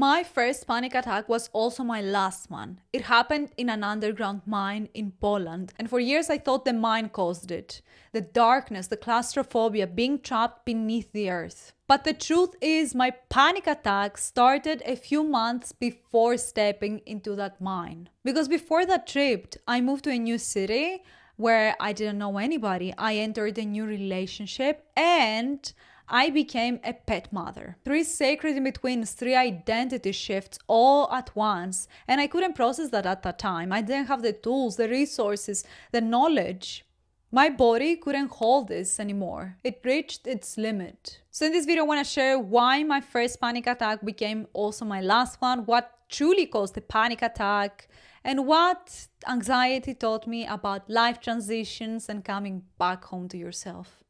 My first panic attack was also my last one. It happened in an underground mine in Poland, and for years I thought the mine caused it. The darkness, the claustrophobia, being trapped beneath the earth. But the truth is, my panic attack started a few months before stepping into that mine. Because before that trip, I moved to a new city where I didn't know anybody. I entered a new relationship and I became a pet mother. 3 sacred in-betweens, 3 identity shifts all at once. And I couldn't process that at that time. I didn't have the tools, the resources, the knowledge. My body couldn't hold this anymore. It reached its limit. So in this video, I want to share why my first panic attack became also my last one, what truly caused the panic attack, and what anxiety taught me about life transitions and coming back home to yourself.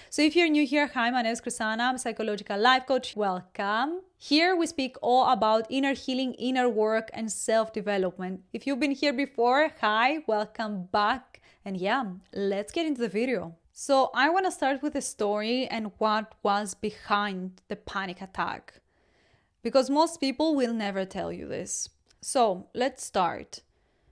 So if you're new here, hi, my name is Chrisana. I'm a psychological life coach. Welcome. Here we speak all about inner healing, inner work, and self-development. If you've been here before, hi, welcome back. And yeah, let's get into the video. So I want to start with the story and what was behind the panic attack, because most people will never tell you this. So let's start.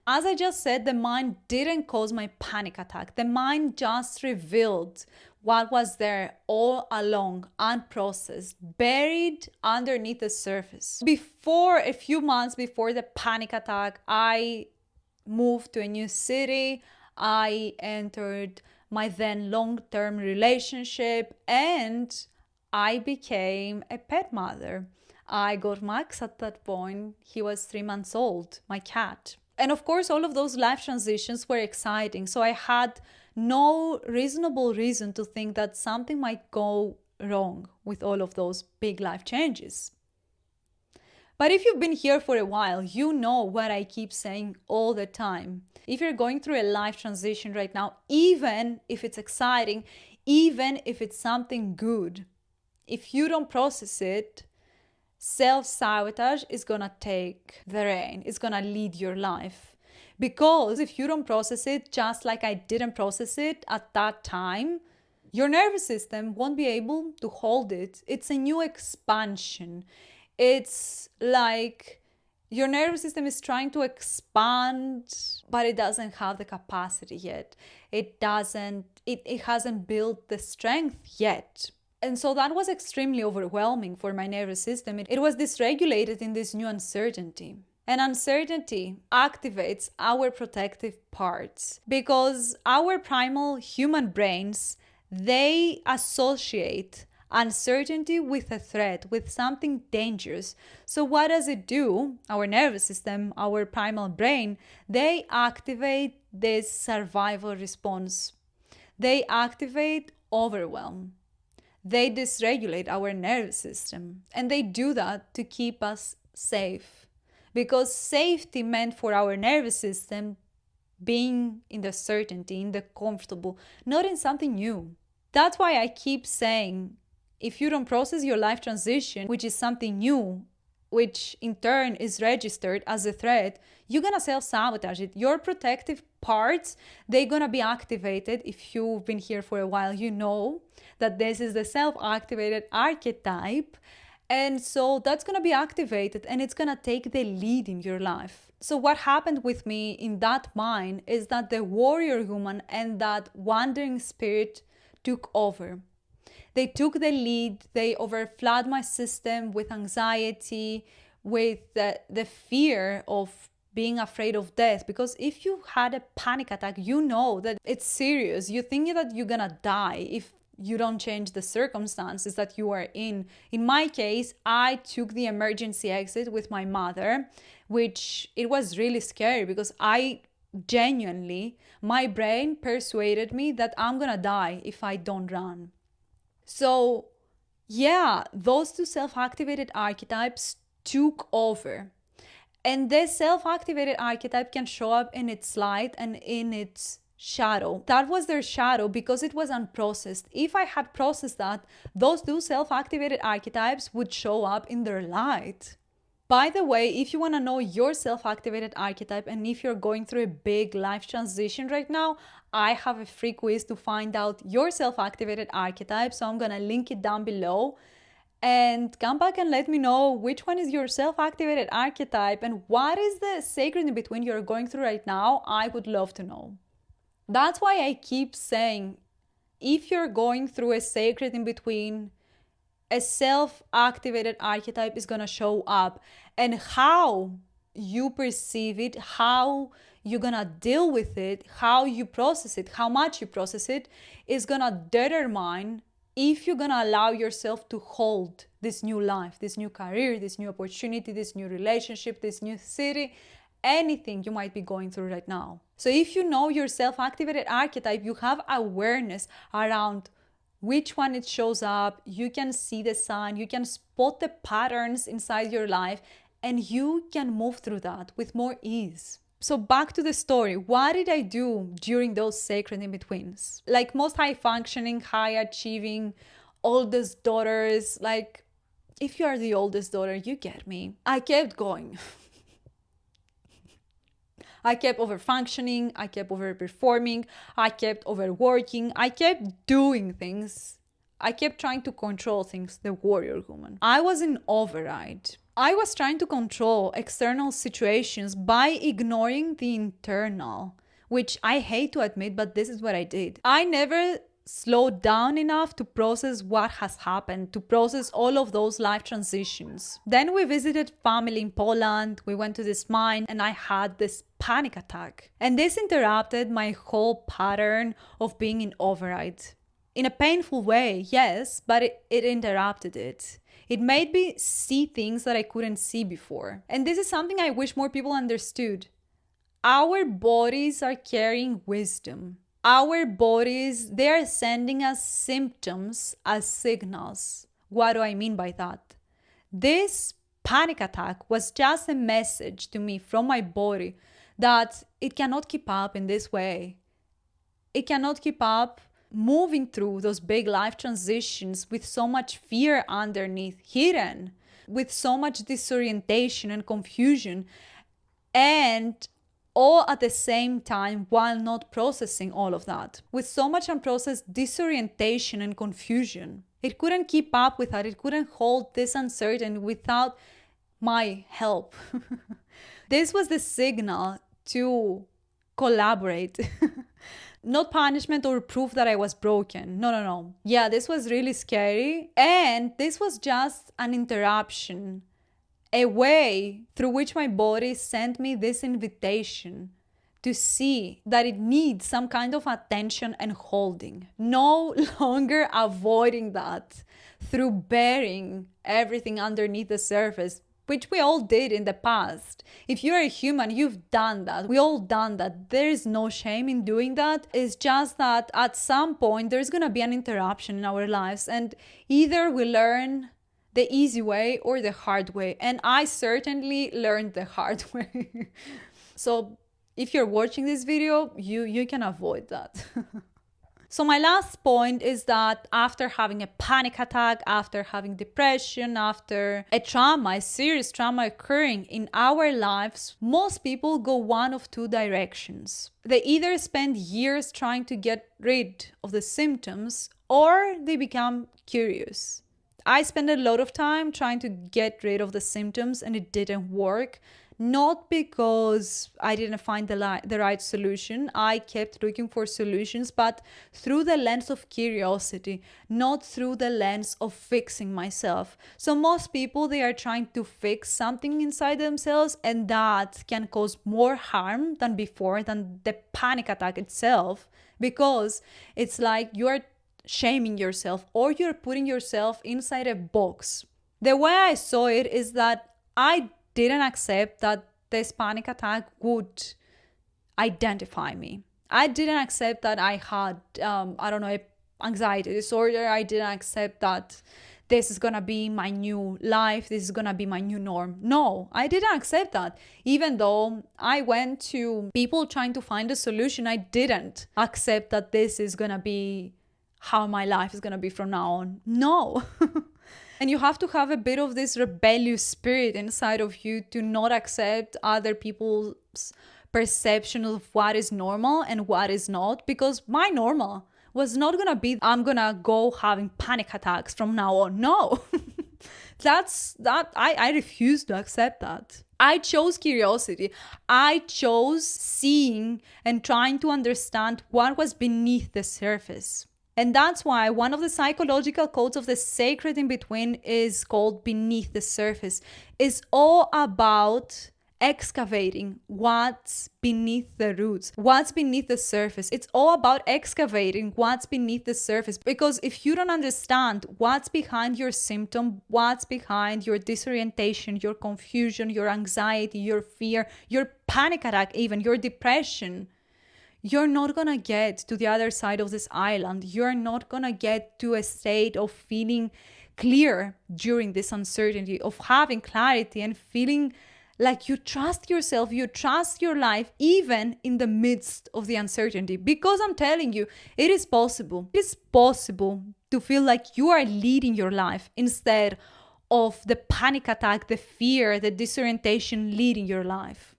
As I just said, the mind didn't cause my panic attack. The mind just revealed what was there all along, unprocessed, buried underneath the surface. A few months before the panic attack, I moved to a new city. I entered my then long-term relationship and I became a pet mother. I got Max at that point. He was 3 months old, my cat. And of course, all of those life transitions were exciting. So I had no reasonable reason to think that something might go wrong with all of those big life changes. But if you've been here for a while, you know what I keep saying all the time. If you're going through a life transition right now, even if it's exciting, even if it's something good, if you don't process it, self-sabotage is gonna take the reign. It's gonna lead your life. Because if you don't process it, just like I didn't process it at that time, your nervous system won't be able to hold it. It's a new expansion. It's like your nervous system is trying to expand, but it doesn't have the capacity yet. It hasn't built the strength yet. And so that was extremely overwhelming for my nervous system. It was dysregulated in this new uncertainty. And uncertainty activates our protective parts because our primal human brains, they associate uncertainty with a threat, with something dangerous. So what does it do? Our nervous system, our primal brain, they activate this survival response. They activate overwhelm. They dysregulate our nervous system. And they do that to keep us safe. Because safety meant for our nervous system being in the certainty, in the comfortable, not in something new. That's why I keep saying, if you don't process your life transition, which is something new, which in turn is registered as a threat, you're gonna self-sabotage it. Your protective parts, they're gonna be activated. If you've been here for a while, you know that this is the self-activated archetype. And so that's gonna be activated and it's gonna take the lead in your life. So what happened with me in that mind is that the warrior human and that wandering spirit took over. They took the lead, they overflood my system with anxiety, with the fear of being afraid of death. Because if you had a panic attack, you know that it's serious. You think that you're gonna die if you don't change the circumstances that you are in. In my case, I took the emergency exit with my mother, which it was really scary because my brain persuaded me that I'm gonna die if I don't run. So yeah, those 2 self-activated archetypes took over. And this self-activated archetype can show up in its light and in its shadow. That was their shadow because it was unprocessed. If I had processed that, those 2 self-activated archetypes would show up in their light. By the way, if you want to know your self-activated archetype and if you're going through a big life transition right now, I have a free quiz to find out your self-activated archetype. So I'm going to link it down below. And come back and let me know which one is your self-activated archetype and what is the sacred in between you're going through right now. I would love to know. That's why I keep saying, if you're going through a sacred in between, a self-activated archetype is going to show up. And how you perceive it, how you're going to deal with it, how you process it, how much you process it, is going to determine if you're going to allow yourself to hold this new life, this new career, this new opportunity, this new relationship, this new city, anything you might be going through right now. So if you know your self-activated archetype, you have awareness around which one it shows up, you can see the sign, you can spot the patterns inside your life, and you can move through that with more ease. So back to the story, what did I do during those sacred in-betweens? Like most high-functioning, high-achieving, oldest daughters, like if you are the oldest daughter, you get me. I kept going. I kept overfunctioning, I kept overperforming, I kept overworking, I kept doing things. I kept trying to control things, the warrior woman. I was in override. I was trying to control external situations by ignoring the internal, which I hate to admit, but this is what I did. I never slowed down enough to process what has happened, to process all of those life transitions. Then we visited family in Poland, we went to this mine, and I had this panic attack. And this interrupted my whole pattern of being in override. In a painful way, yes, but it interrupted it. It made me see things that I couldn't see before. And this is something I wish more people understood. Our bodies are carrying wisdom. Our bodies, they are sending us symptoms as signals. What do I mean by that? This panic attack was just a message to me from my body that it cannot keep up in this way. It cannot keep up moving through those big life transitions with so much fear underneath, hidden, with so much disorientation and confusion, and all at the same time while not processing all of that. With so much unprocessed disorientation and confusion. It couldn't keep up with that. It couldn't hold this uncertainty without my help. This was the signal to collaborate. Not punishment or proof that I was broken. No. Yeah, this was really scary. And this was just an interruption. A way through which my body sent me this invitation to see that it needs some kind of attention and holding. No longer avoiding that through burying everything underneath the surface, which we all did in the past. If you're a human, you've done that. We all done that. There is no shame in doing that. It's just that at some point, there's gonna be an interruption in our lives, and either we learn the easy way or the hard way. And I certainly learned the hard way. So if you're watching this video, you can avoid that. So my last point is that after having a panic attack, after having depression, after a trauma, a serious trauma occurring in our lives, most people go one of two directions. They either spend years trying to get rid of the symptoms, or they become curious. I spent a lot of time trying to get rid of the symptoms, and it didn't work. Not because I didn't find the right solution. I kept looking for solutions, but through the lens of curiosity, not through the lens of fixing myself. So most people, they are trying to fix something inside themselves, and that can cause more harm than before, than the panic attack itself, because it's like you're shaming yourself or you're putting yourself inside a box. The way I saw it is that I didn't accept that this panic attack would identify me. I didn't accept that I had, anxiety disorder. I didn't accept that this is gonna be my new life. This is gonna be my new norm. No, I didn't accept that. Even though I went to people trying to find a solution, I didn't accept that this is gonna be how my life is gonna be from now on. No. And you have to have a bit of this rebellious spirit inside of you to not accept other people's perception of what is normal and what is not. Because my normal was not gonna be, I'm gonna go having panic attacks from now on. No. I refuse to accept that. I chose curiosity. I chose seeing and trying to understand what was beneath the surface. And that's why one of the psychological codes of the sacred in between is called beneath the surface. It's all about excavating what's beneath the roots, what's beneath the surface. It's all about excavating what's beneath the surface. Because if you don't understand what's behind your symptom, what's behind your disorientation, your confusion, your anxiety, your fear, your panic attack, even your depression, you're not gonna get to the other side of this island. You're not gonna get to a state of feeling clear during this uncertainty, of having clarity and feeling like you trust yourself, you trust your life, even in the midst of the uncertainty. Because I'm telling you, it is possible. It is possible to feel like you are leading your life instead of the panic attack, the fear, the disorientation leading your life.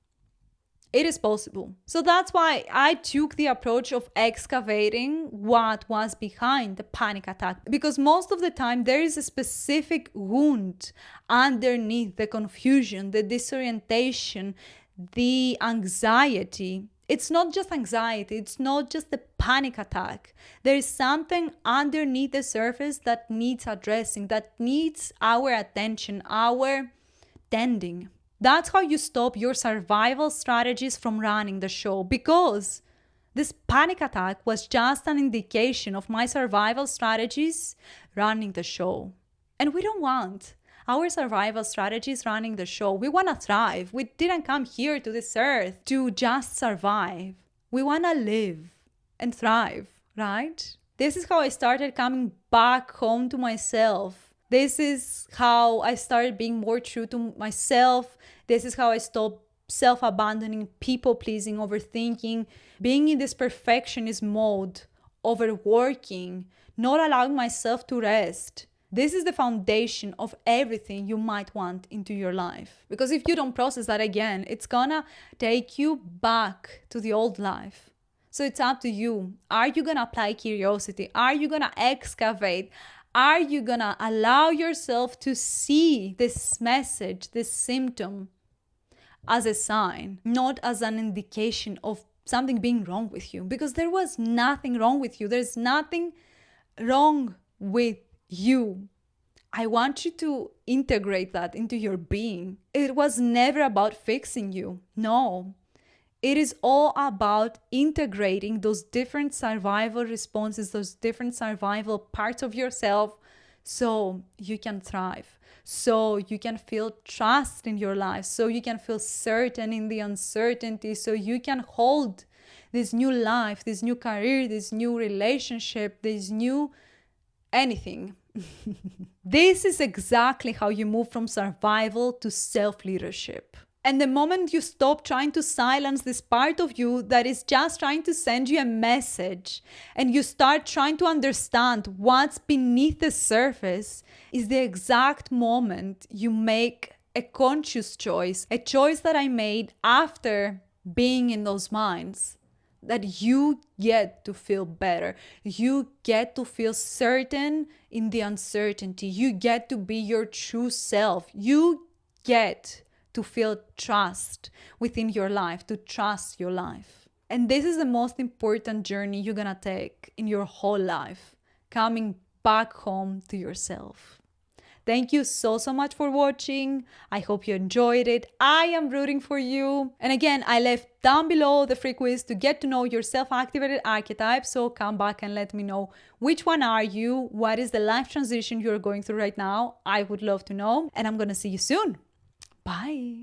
It is possible. So that's why I took the approach of excavating what was behind the panic attack. Because most of the time there is a specific wound underneath the confusion, the disorientation, the anxiety. It's not just anxiety. It's not just the panic attack. There is something underneath the surface that needs addressing, that needs our attention, our tending. That's how you stop your survival strategies from running the show, because this panic attack was just an indication of my survival strategies running the show. And we don't want our survival strategies running the show. We want to thrive. We didn't come here to this earth to just survive. We want to live and thrive, right? This is how I started coming back home to myself. This is how I started being more true to myself. This is how I stopped self-abandoning, people-pleasing, overthinking, being in this perfectionist mode, overworking, not allowing myself to rest. This is the foundation of everything you might want into your life. Because if you don't process that again, it's gonna take you back to the old life. So it's up to you. Are you gonna apply curiosity? Are you gonna excavate? Are you gonna allow yourself to see this message, this symptom, as a sign, not as an indication of something being wrong with you? Because there was nothing wrong with you. There's nothing wrong with you. I want you to integrate that into your being. It was never about fixing you. No. It is all about integrating those different survival responses, those different survival parts of yourself, so you can thrive, so you can feel trust in your life, so you can feel certain in the uncertainty, so you can hold this new life, this new career, this new relationship, this new anything. This is exactly how you move from survival to self-leadership. And the moment you stop trying to silence this part of you that is just trying to send you a message, and you start trying to understand what's beneath the surface, is the exact moment you make a conscious choice, a choice that I made after being in those minds, that you get to feel better. You get to feel certain in the uncertainty. You get to be your true self. You get to feel trust within your life, to trust your life. And this is the most important journey you're gonna take in your whole life, coming back home to yourself. Thank you so much for watching. I hope you enjoyed it. I am rooting for you. And again, I left down below the free quiz to get to know your self-activated archetype. So come back and let me know which one are you? What is the life transition you're going through right now? I would love to know. And I'm gonna see you soon. Bye.